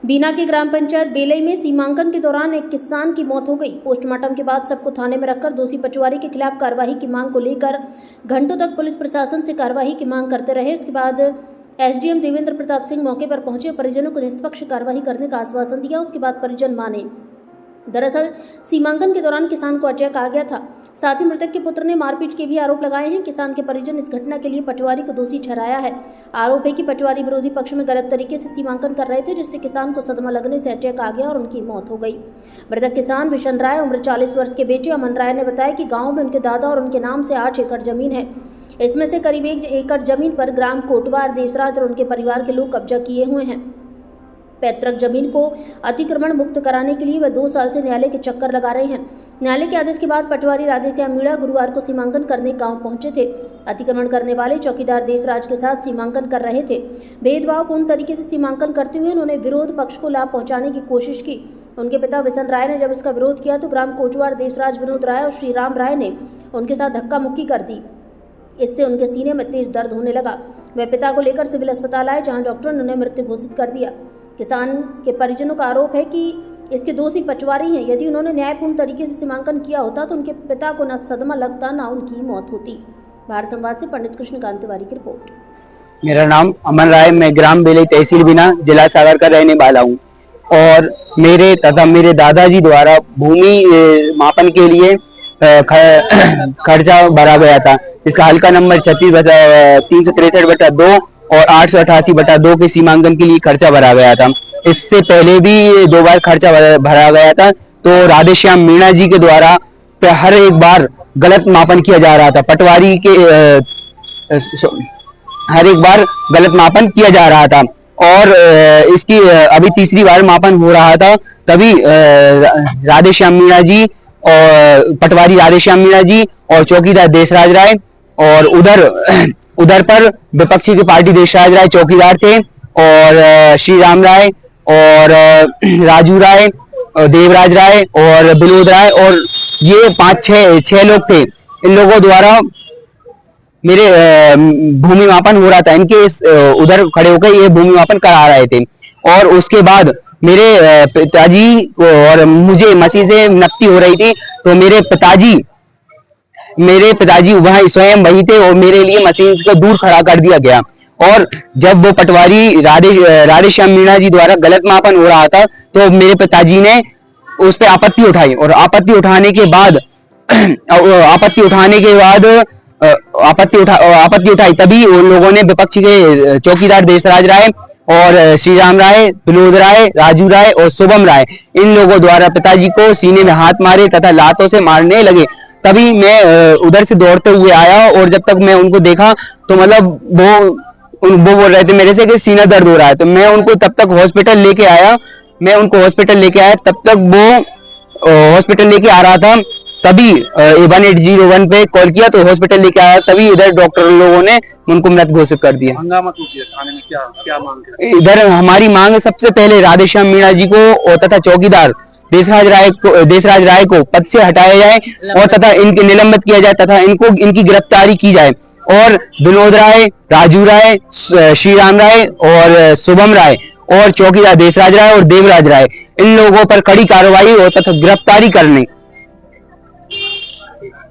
बीना के ग्राम पंचायत बेलई में सीमांकन के दौरान एक किसान की मौत हो गई। पोस्टमार्टम के बाद सबको थाने में रखकर दोषी पटवारी के खिलाफ कार्रवाई की मांग को लेकर घंटों तक पुलिस प्रशासन से कार्रवाई की मांग करते रहे। उसके बाद एसडीएम देवेंद्र प्रताप सिंह मौके पर पहुंचे और परिजनों को निष्पक्ष कार्रवाई करने का आश्वासन दिया। उसके बाद परिजन माने। दरअसल सीमांकन के दौरान किसान को अटैक आ गया था। साथ ही मृतक के पुत्र ने मारपीट के भी आरोप लगाए हैं। किसान के परिजन इस घटना के लिए पटवारी को दोषी ठहराया है। आरोप है कि पटवारी विरोधी पक्ष में गलत तरीके से सीमांकन कर रहे थे, जिससे किसान को सदमा लगने से अटैक आ गया और उनकी मौत हो गई। मृतक किसान विशन राय उम्र 40 वर्ष के बेटे अमन राय ने बताया कि गाँव में उनके दादा और उनके नाम से 8 एकड़ जमीन है। इसमें से करीब 1 एकड़ जमीन पर ग्राम कोटवार देशराज और उनके परिवार के लोग कब्जा किए हुए हैं। पैतृक जमीन को अतिक्रमण मुक्त कराने के लिए वह 2 साल से न्यायालय के चक्कर लगा रहे हैं। न्यायालय के आदेश के बाद पटवारी राधेश्याम मीणा गुरुवार को सीमांकन करने गांव पहुंचे थे। अतिक्रमण करने वाले चौकीदार देशराज के साथ सीमांकन कर रहे थे। भेदभावपूर्ण तरीके से सीमांकन करते हुए उन्होंने विरोध पक्ष को लाभ पहुंचाने की कोशिश की। उनके पिता विशन राय ने जब इसका विरोध किया तो ग्राम कोटवार देशराज विनोद राय और श्री राम राय ने उनके साथ धक्का मुक्की कर दी। इससे उनके सीने में तेज दर्द होने लगा। वे पिता को लेकर सिविल अस्पताल आए, जहां डॉक्टर ने उन्हें मृत घोषित कर दिया। किसान के परिजनों का आरोप है कि इसके दोषी पटवारी हैं। यदि उन्होंने न्यायपूर्ण तरीके से सीमांकन किया होता तो उनके पिता को न सदमा लगता न उनकी मौत होती। भारत संवाद से पंडित कृष्णकांत तिवारी की रिपोर्ट। मेरा नाम अमन राय, मैं ग्राम बेलई तहसील बीना जिला सागर का रहने वाला हूँ और मेरे तथा मेरे दादाजी द्वारा भूमि मापन के लिए खर्चा भरा गया था। इसका हल्का नंबर 36/363/2 और 888/2 के सीमांकन के लिए खर्चा भरा गया था। इससे पहले भी 2 बार खर्चा भरा गया था। तो राधेश्याम मीणा जी के द्वारा हर एक बार गलत मापन किया जा रहा था। पटवारी के हर एक बार गलत मापन किया जा रहा था और इसकी अभी तीसरी बार मापन हो रहा था। तभी राधेश्याम मीणा जी और पटवारी राधेश्याम मीणा जी और चौकीदार देशराज राय और उधर पर विपक्षी की पार्टी देशराज राय चौकीदार थे और श्री राम राय और राजू राय और देवराज राय और विनोद राय और ये 5-6 लोग थे। इन लोगों द्वारा मेरे भूमि मापन हो रहा था। इनके उधर खड़े होकर ये भूमि मापन करा रहे थे और उसके बाद मेरे पिताजी को और मुझे मसीह से नफ्ती हो रही थी। तो मेरे पिताजी वहां स्वयं वही थे और मेरे लिए मशीन को दूर खड़ा कर दिया गया। और जब वो पटवारी राधेश्याम मीणा जी द्वारा गलत मापन हो रहा था तो मेरे पिताजी ने उस पर आपत्ति उठाई और आपत्ति उठाई तभी उन लोगों ने विपक्षी के चौकीदार देशराज राय और श्री राम राय, विनोद राय, राजू राय और शुभम राय इन लोगों द्वारा पिताजी को सीने में हाथ मारे तथा लातों से मारने लगे। तभी मैं उधर से दौड़ते हुए आया और जब तक मैं उनको देखा तो मतलब वो बोल रहे थे मेरे से कि सीना दर्द हो रहा है। तो मैं उनको तब तक हॉस्पिटल लेके आया। तब तक वो हॉस्पिटल लेके आ रहा था। तभी 1801 पे कॉल किया तो हॉस्पिटल लेके आया। तभी इधर डॉक्टर लोगों ने उनको मृत घोषित कर दिया। हंगामा क्यों किया? थाने में क्या मांग है? इधर हमारी मांग सबसे पहले राधेश्याम मीणा जी को और तथा चौकीदार देशराज राय को पद से हटाया जाए और तथा इनके निलंबित किया जाए तथा इनकी गिरफ्तारी की जाए और विनोद राय, राजू राय, श्री राम राय और शुभम राय और चौकीदार देशराज राय और देवराज राय इन लोगों पर कड़ी कार्रवाई और तथा गिरफ्तारी करने